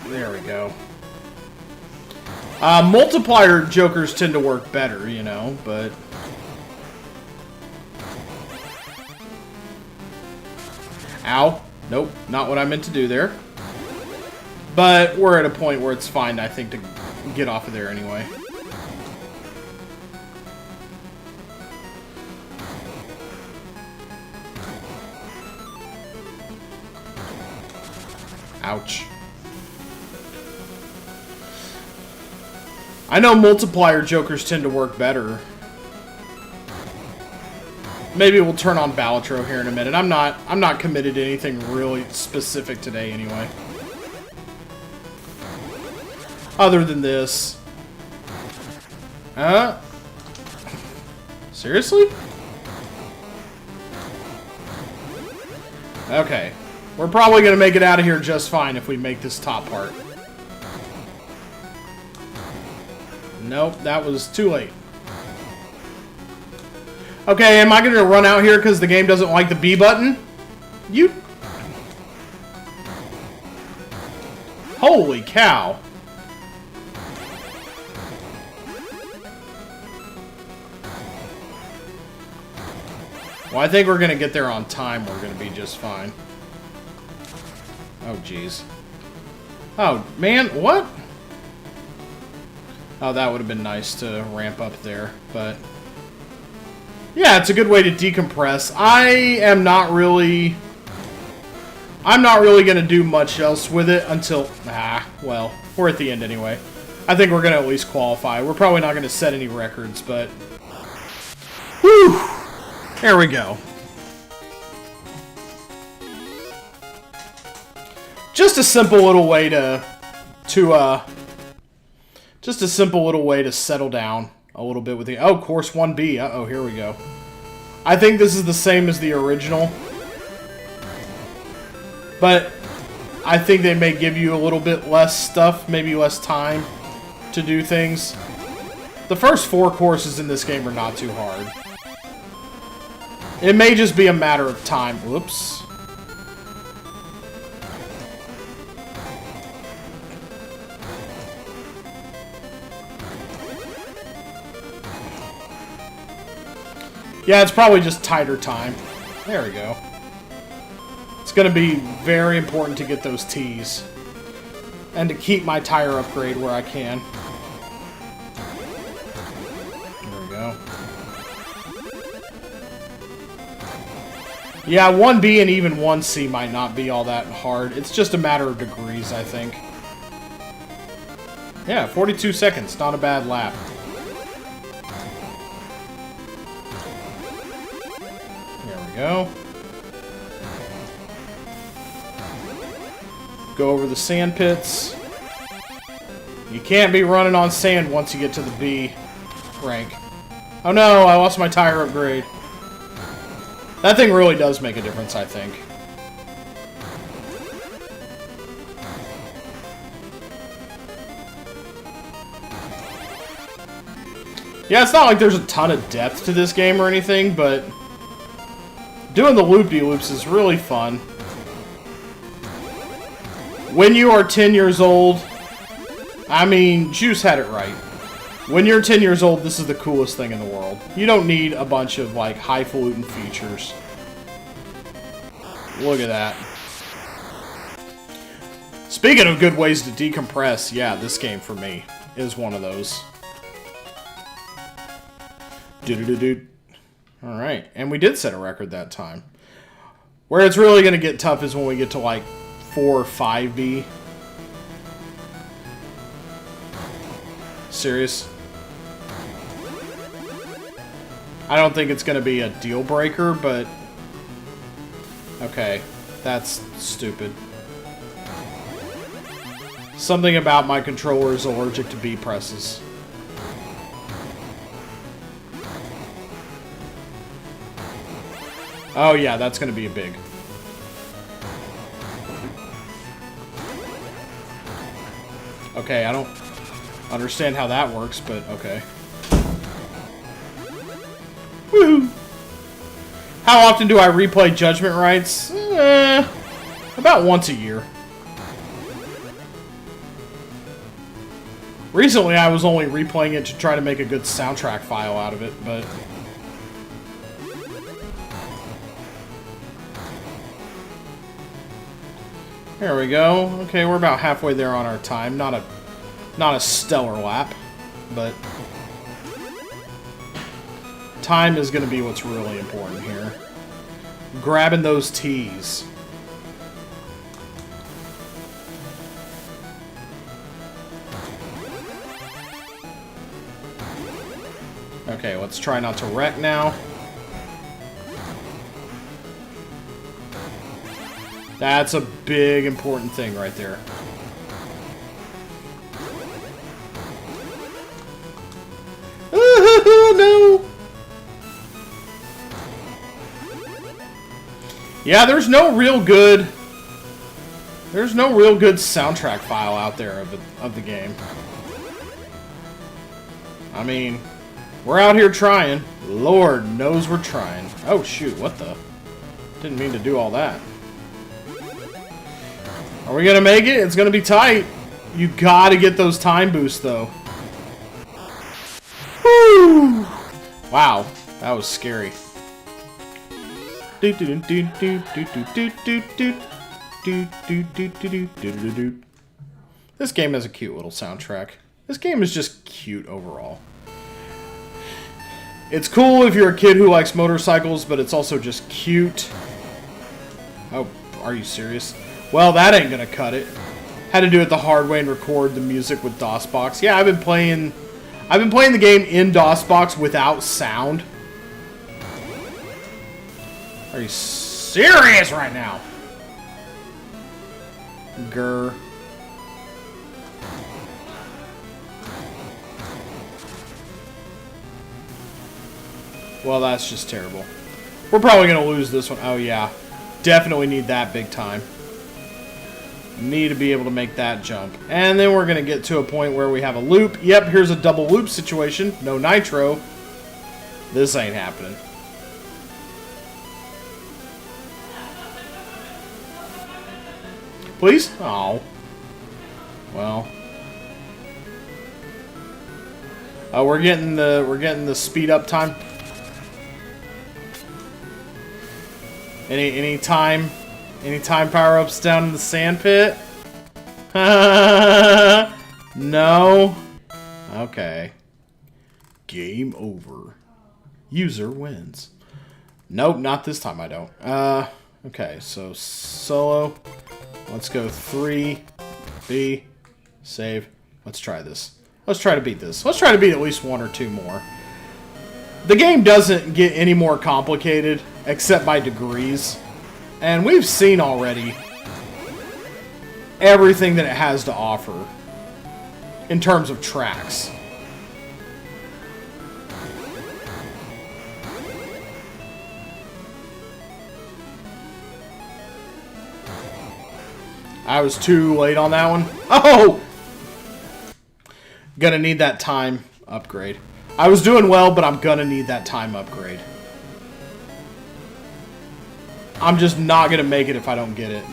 There we go. Multiplier jokers tend to work better, you know, but... Ow. Nope, not what I meant to do there. But we're at a point where it's fine, I think, to get off of there anyway. Ouch. I know multiplier jokers tend to work better. Maybe we'll turn on Balatro here in a minute. I'm not committed to anything really specific today anyway. Other than this. Seriously? Okay. We're probably going to make it out of here just fine if we make this top part. Nope, that was too late. Okay, am I going to run out here because the game doesn't like the B button? You... Holy cow. Well, I think we're going to get there on time. We're going to be just fine. Oh, jeez. Oh, man, what? Oh, that would have been nice to ramp up there, but... Yeah, it's a good way to decompress. I'm not really going to do much else with it until... well, we're at the end anyway. I think we're going to at least qualify. We're probably not going to set any records, but... Whew! There we go. Just a simple little way just a simple little way to settle down a little bit with the... Oh, course 1B. Uh-oh, here we go. I think this is the same as the original. But I think they may give you a little bit less stuff, maybe less time to do things. The first 4 courses in this game are not too hard. It may just be a matter of time. Whoops. Yeah, it's probably just tighter time. There we go. It's going to be very important to get those T's. And to keep my tire upgrade where I can. There we go. Yeah, 1B and even 1C might not be all that hard. It's just a matter of degrees, I think. Yeah, 42 seconds. Not a bad lap. Go. Go over the sand pits. You can't be running on sand once you get to the B rank. Oh no, I lost my tire upgrade. That thing really does make a difference, I think. Yeah, it's not like there's a ton of depth to this game or anything, but... doing the loop-de-loops is really fun. When you are 10 years old, I mean, Juice had it right. When you're 10 years old, this is the coolest thing in the world. You don't need a bunch of, like, highfalutin features. Look at that. Speaking of good ways to decompress, yeah, this game for me is one of those. Do-do-do-do. Alright, and we did set a record that time. Where it's really going to get tough is when we get to like 4 or 5B. Serious? I don't think it's going to be a deal breaker, but... Okay, that's stupid. Something about my controller is allergic to B presses. Oh yeah, that's going to be a big. Okay, I don't understand how that works, but okay. Woohoo! How often do I replay Judgment Rights? About once a year. Recently, I was only replaying it to try to make a good soundtrack file out of it, but... There we go. Okay, we're about halfway there on our time. Not a stellar lap, but time is going to be what's really important here. Grabbing those T's. Okay, let's try not to wreck now. That's a big, important thing right there. No! Yeah, there's no real good soundtrack file out there of the game. I mean, we're out here trying. Lord knows we're trying. Oh shoot, what the? Didn't mean to do all that. Are we gonna make it? It's gonna be tight. You gotta get those time boosts, though. Woo! Wow, that was scary. This game has a cute little soundtrack. This game is just cute overall. It's cool if you're a kid who likes motorcycles, but it's also just cute. Oh, are you serious? Well, that ain't gonna cut it. Had to do it the hard way and record the music with DOSBox. Yeah, I've been playing the game in DOSBox without sound. Are you serious right now? Grr. Well, that's just terrible. We're probably gonna lose this one. Oh yeah, definitely need that big time. Need to be able to make that jump. And then we're going to get to a point where we have a loop. Yep, here's a double loop situation. No nitro. This ain't happening. Please? Oh. Well. We're getting the speed up time. Any time power-ups down in the sand pit? No? Okay. Game over. User wins. Nope, not this time I don't. Okay, so solo. Let's go 3B. Save. Let's try this. Let's try to beat this. Let's try to beat at least 1 or 2 more. The game doesn't get any more complicated, except by degrees. And we've seen already everything that it has to offer in terms of tracks. I was too late on that one. Oh! Gonna need that time upgrade. I was doing well, but I'm gonna need that time upgrade. I'm just not gonna make it if I don't get it.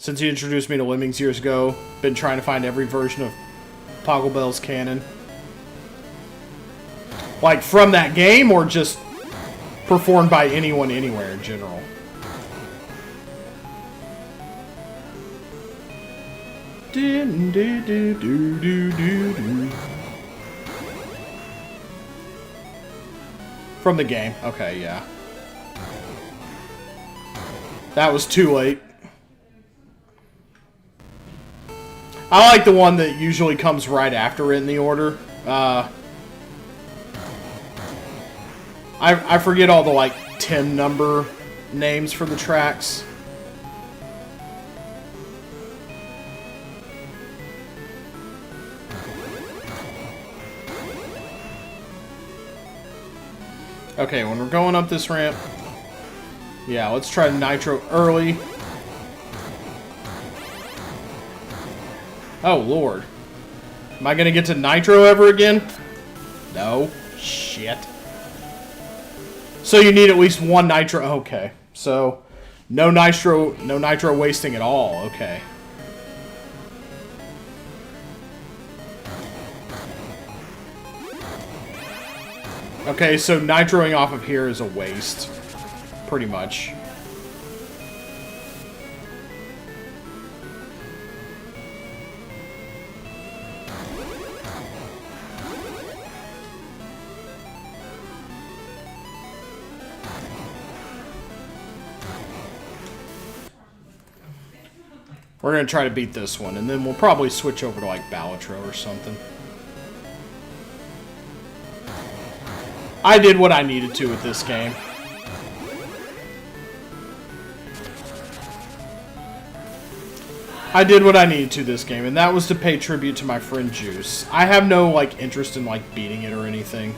Since he introduced me to Lemmings years ago, been trying to find every version of Pogglebell's canon. Like, from that game, or just performed by anyone, anywhere, in general? From the game. Okay, yeah. That was too late. I like the one that usually comes right after it in the order. I forget all the, like, 10 number names for the tracks. Okay, when we're going up this ramp... Yeah, let's try nitro early. Oh, Lord. Am I going to get to nitro ever again? No. Shit. So you need at least one nitro. Okay. So no nitro wasting at all. Okay. Okay, so nitroing off of here is a waste. Pretty much. We're going to try to beat this one, and then we'll probably switch over to, like, Balatro or something. I did what I needed to with this game. I did what I needed to this game, and that was to pay tribute to my friend Juice. I have no, like, interest in, like, beating it or anything.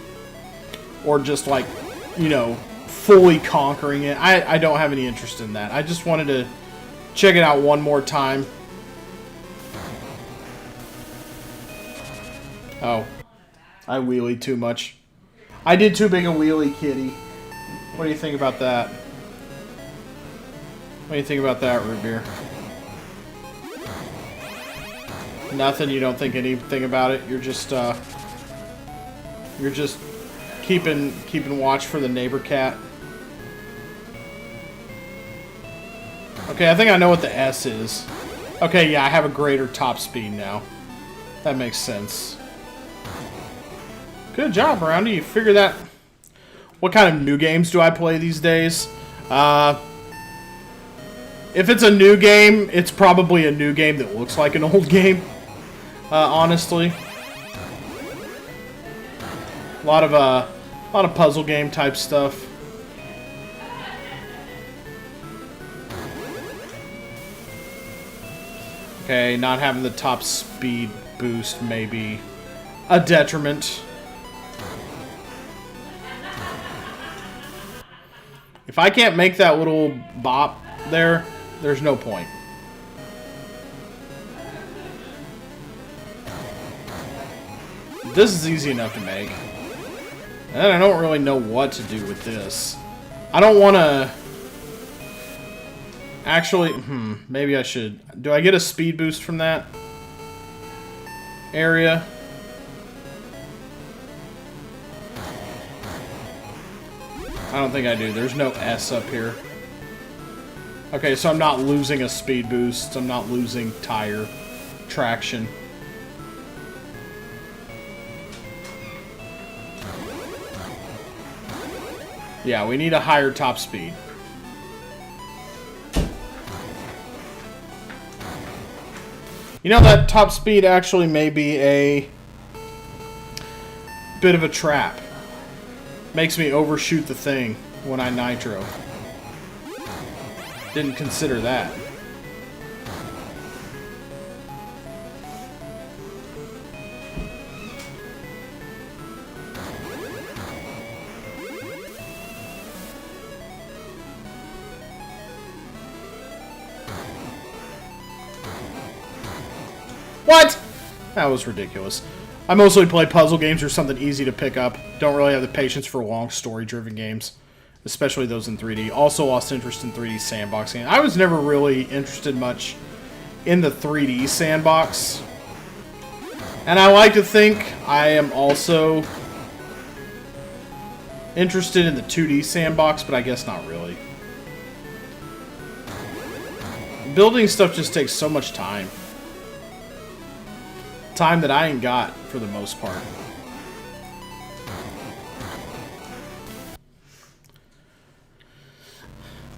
Or just, like, you know, fully conquering it. I don't have any interest in that. I just wanted to check it out one more time. Oh. I wheelied too much. I did too big a wheelie, kitty. What do you think about that? What do you think about that, Root Beer? Nothing? You don't think anything about it? You're just keeping watch for the neighbor cat. Okay, I think I know what the S is. Okay, yeah, I have a greater top speed now. That makes sense. Good job, Roundy. You figure that... What kind of new games do I play these days? If it's a new game, it's probably a new game that looks like an old game. Honestly. A lot of puzzle game type stuff. Okay, not having the top speed boost may be a detriment. If I can't make that little bop there, there's no point. This is easy enough to make. And I don't really know what to do with this. I don't want to... Actually, maybe I should. Do I get a speed boost from that area? I don't think I do. There's no S up here. Okay, so I'm not losing a speed boost. I'm not losing tire traction. Yeah, we need a higher top speed. You know, that top speed actually may be a bit of a trap. Makes me overshoot the thing when I nitro. Didn't consider that. What? That was ridiculous. I mostly play puzzle games or something easy to pick up. Don't really have the patience for long story-driven games, especially those in 3D. Also lost interest in 3D sandboxing. I was never really interested much in the 3D sandbox. And I like to think I am also interested in the 2D sandbox, but I guess not really. Building stuff just takes so much time. Time that I ain't got, for the most part.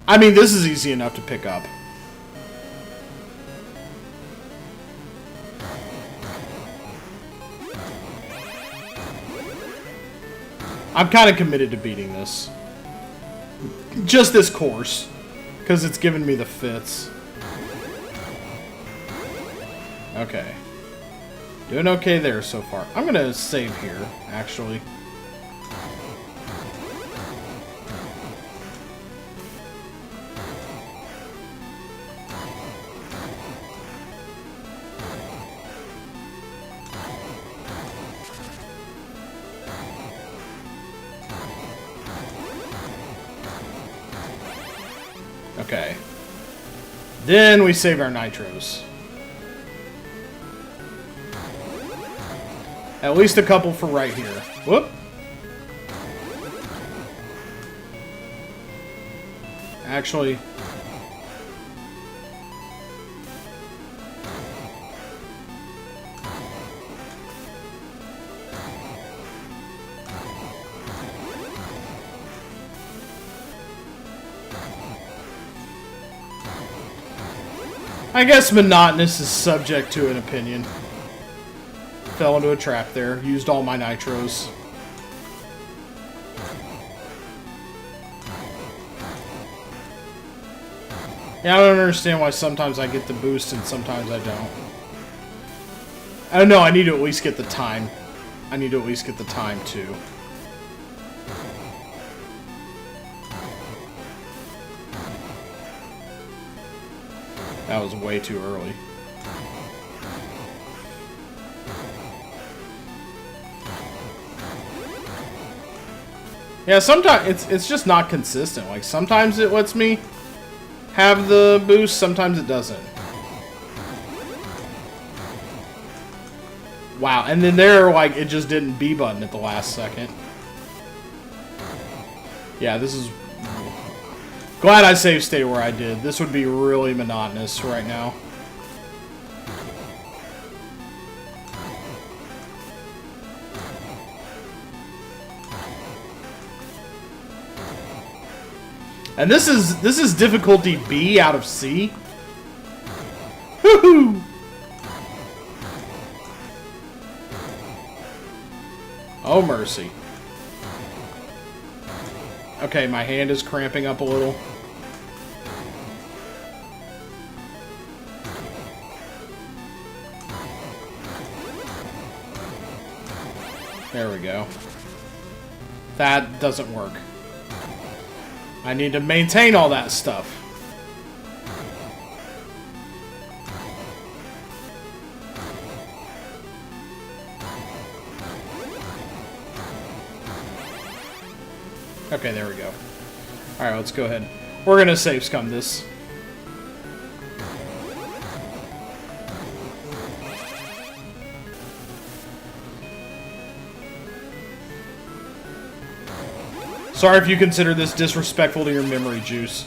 I mean, this is easy enough to pick up. I'm kind of committed to beating this. Just this course. Because it's given me the fits. Okay. Doing okay there so far. I'm going to save here, actually. Okay. Then we save our nitros. At least a couple for right here. Whoop. Actually... I guess monotonous is subject to an opinion. Fell into a trap there. Used all my nitros. Yeah, I don't understand why sometimes I get the boost and sometimes I don't. I don't know, I need to at least get the time. I need to at least get the time, too. That was way too early. Yeah, sometimes it's just not consistent. Like, sometimes it lets me have the boost, sometimes it doesn't. Wow, and then there, like, it just didn't B button at the last second. Yeah, this is... Glad I saved state where I did. This would be really monotonous right now. And this is difficulty B out of C. Woohoo! Oh mercy. Okay, my hand is cramping up a little. There we go. That doesn't work. I need to maintain all that stuff. Okay, there we go. Alright, let's go ahead. We're gonna save scum this. Sorry if you consider this disrespectful to your memory juice.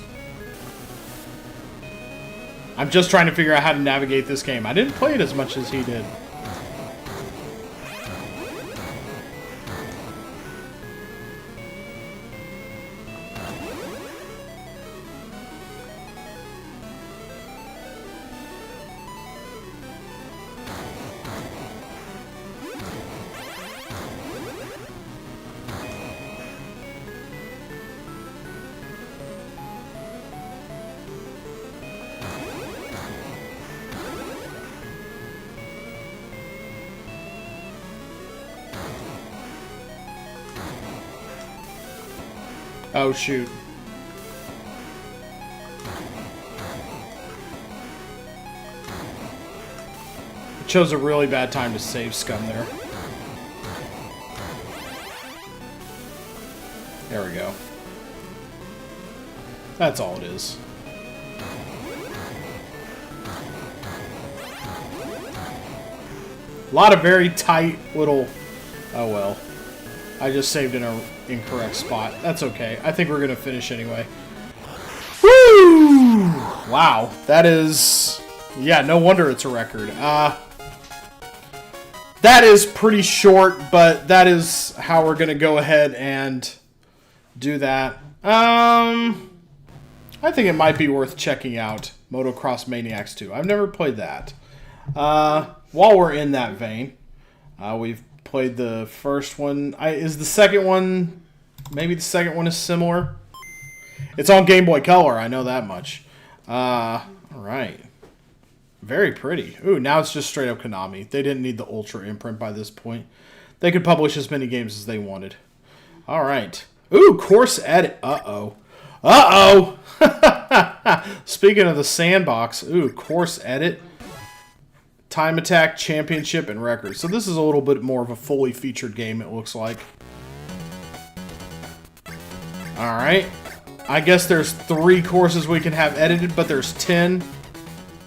I'm just trying to figure out how to navigate this game. I didn't play it as much as he did. Oh, shoot. I chose a really bad time to save scum there. There we go. That's all it is. A lot of very tight little... Oh, well. I just saved in an incorrect spot. That's okay. I think we're going to finish anyway. Woo! Wow. That is... Yeah, no wonder it's a record. That is pretty short, but that is how we're going to go ahead and do that. I think it might be worth checking out Motocross Maniacs 2. I've never played that. While we're in that vein, we've played the first one. Is the second one... Maybe the second one is similar? It's on Game Boy Color, I know that much. Alright. Very pretty. Ooh, now it's just straight up Konami. They didn't need the Ultra imprint by this point. They could publish as many games as they wanted. Alright. Ooh, course edit. Uh-oh. Uh-oh! Speaking of the sandbox, ooh, course edit. Time attack, championship, and record. So this is a little bit more of a fully featured game, it looks like. Alright. I guess there's 3 courses we can have edited, but there's 10.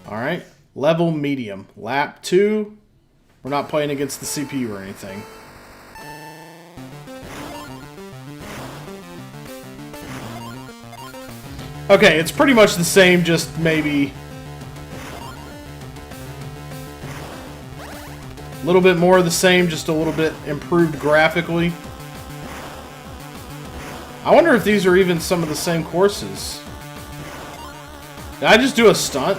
Alright. Level medium. Lap 2. We're not playing against the CPU or anything. Okay, it's pretty much the same, just maybe a little bit more of the same, just a little bit improved graphically. I wonder if these are even some of the same courses. Did I just do a stunt?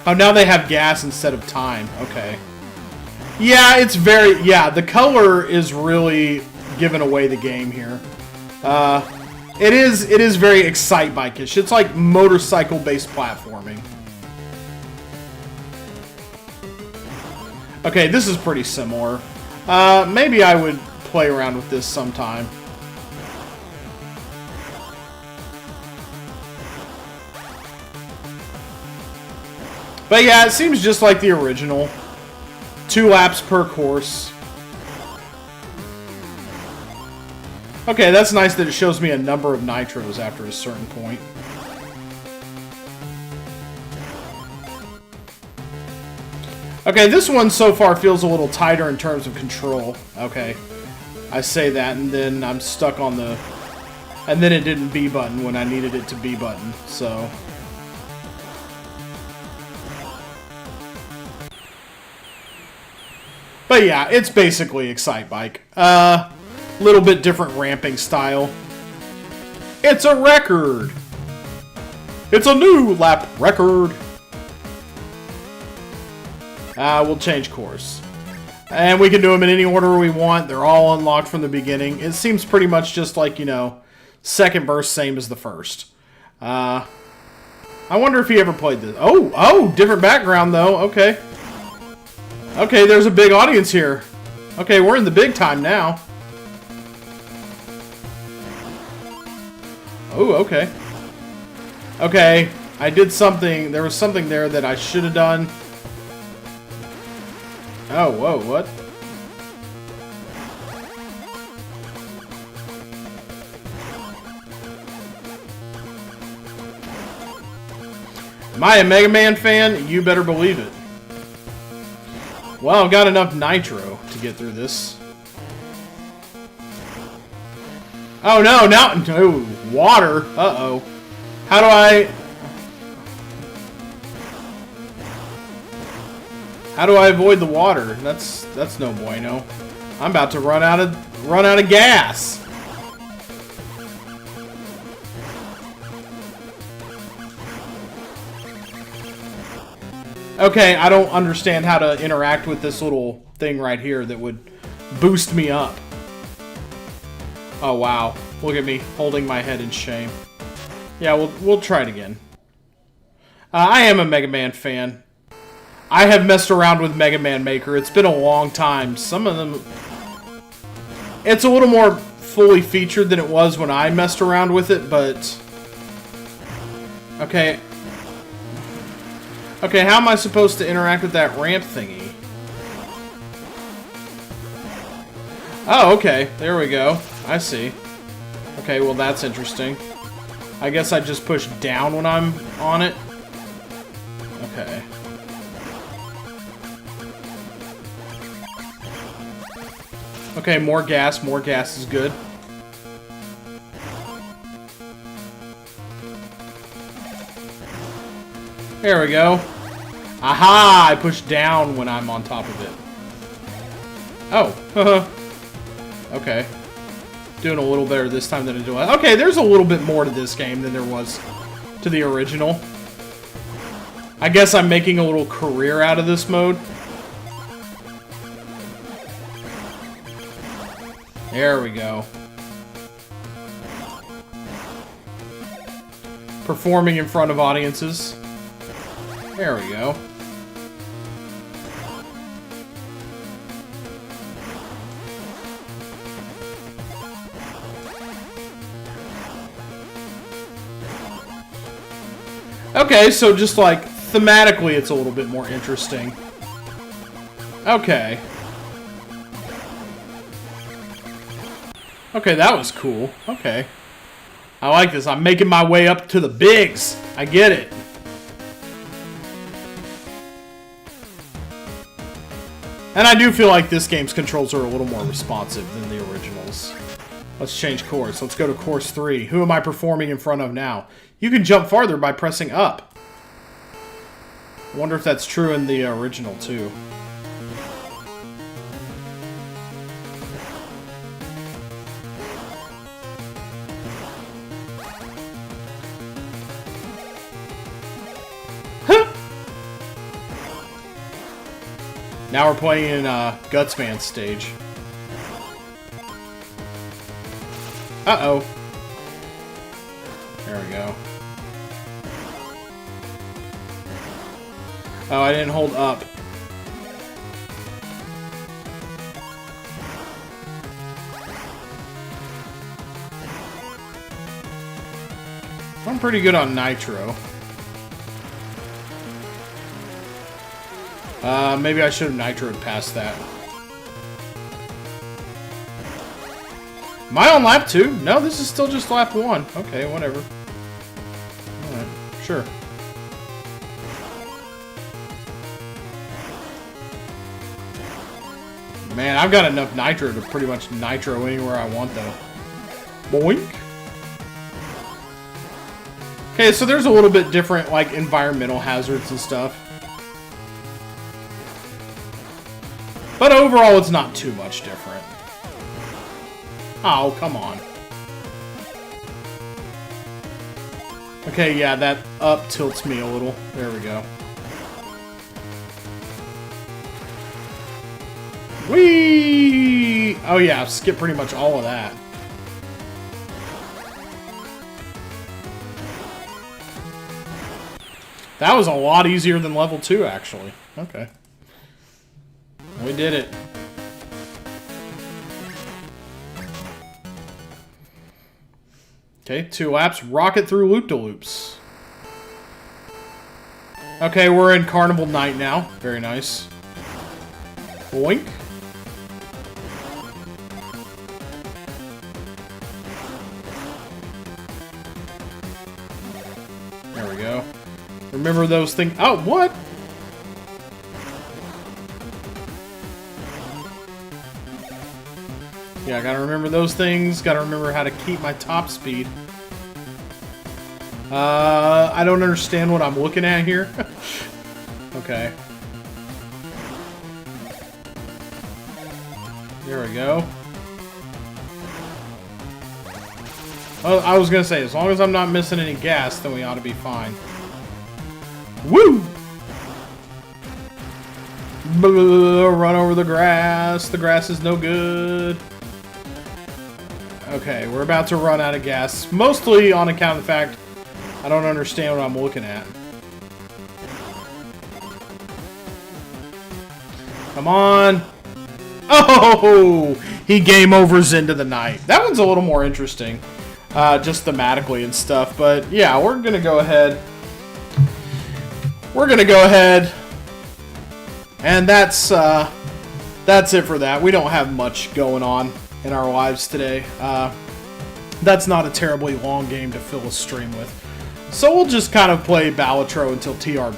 Oh, now they have gas instead of time. Okay. Yeah, it's very... Yeah, the color is really giving away the game here. It is very Excite-Bike-ish. It's like motorcycle-based platforming. Okay, this is pretty similar. Maybe I would play around with this sometime. But yeah, it seems just like the original. 2 laps per course. Okay, that's nice that it shows me a number of nitros after a certain point. Okay, this one so far feels a little tighter in terms of control. Okay, I say that, and then I'm stuck on the... And then it didn't B button when I needed it to B button, so... But yeah, it's basically Excite-Bike. Little bit different ramping style. It's a record! It's a new lap record! We'll change course. And we can do them in any order we want. They're all unlocked from the beginning. It seems pretty much just like, you know, second verse, same as the first. I wonder if he ever played this. Oh, different background, though. Okay. Okay, there's a big audience here. Okay, we're in the big time now. Oh, okay. Okay, I did something. There was something there that I should have done. Oh, whoa, what? Am I a Mega Man fan? You better believe it. Well, I've got enough nitro to get through this. Oh no, no, water. Uh-oh. How do I avoid the water? That's no bueno. I'm about to run out of gas. Okay, I don't understand how to interact with this little thing right here that would boost me up. Oh, wow. Look at me, holding my head in shame. Yeah, we'll try it again. I am a Mega Man fan. I have messed around with Mega Man Maker. It's been a long time. Some of them... It's a little more fully featured than it was when I messed around with it, but... Okay. Okay, how am I supposed to interact with that ramp thingy? Oh, okay. There we go. I see. Okay, well that's interesting. I guess I just push down when I'm on it. Okay. Okay, more gas. More gas is good. There we go. Aha! I push down when I'm on top of it. Oh. Okay. Doing a little better this time than I do. Okay, there's a little bit more to this game than there was to the original. I guess I'm making a little career out of this mode. There we go. Performing in front of audiences. There we go. Okay, so just like thematically it's a little bit more interesting. Okay. Okay, that was cool. Okay. I like this. I'm making my way up to the bigs. I get it. And I do feel like this game's controls are a little more responsive than the originals. Let's change course. Let's go to course 3. Who am I performing in front of now? You can jump farther by pressing up. I wonder if that's true in the original too. Now we're playing in Gutsman's stage. Uh-oh. There we go. Oh, I didn't hold up. I'm pretty good on nitro. Maybe I should have nitroed past that. Am I on lap 2? No, this is still just lap 1. Okay, whatever. Alright, sure. Man, I've got enough nitro to pretty much nitro anywhere I want, though. Boink. Okay, so there's a little bit different, like, environmental hazards and stuff. But overall, it's not too much different. Oh, come on. Okay, yeah, that up tilts me a little. There we go. Whee! Oh yeah, skip pretty much all of that. That was a lot easier than level 2, actually. Okay. We did it. Okay, 2 laps. Rocket through loop-de-loops. Okay, we're in Carnival Night now. Very nice. Boink. There we go. Remember those things. Oh, what? Yeah, I gotta remember those things. Gotta remember how to keep my top speed. I don't understand what I'm looking at here. Okay. There we go. Oh, I was gonna say, as long as I'm not missing any gas, then we ought to be fine. Woo! Run over the grass. The grass is no good. Okay, we're about to run out of gas. Mostly on account of the fact I don't understand what I'm looking at. Come on. Oh! He game overs into the night. That one's a little more interesting. Just thematically and stuff. But yeah, we're going to go ahead. We're going to go ahead. And that's it for that. We don't have much going on in our lives today. that's not a terribly long game to fill a stream with. So we'll just kind of play Balatro until TRB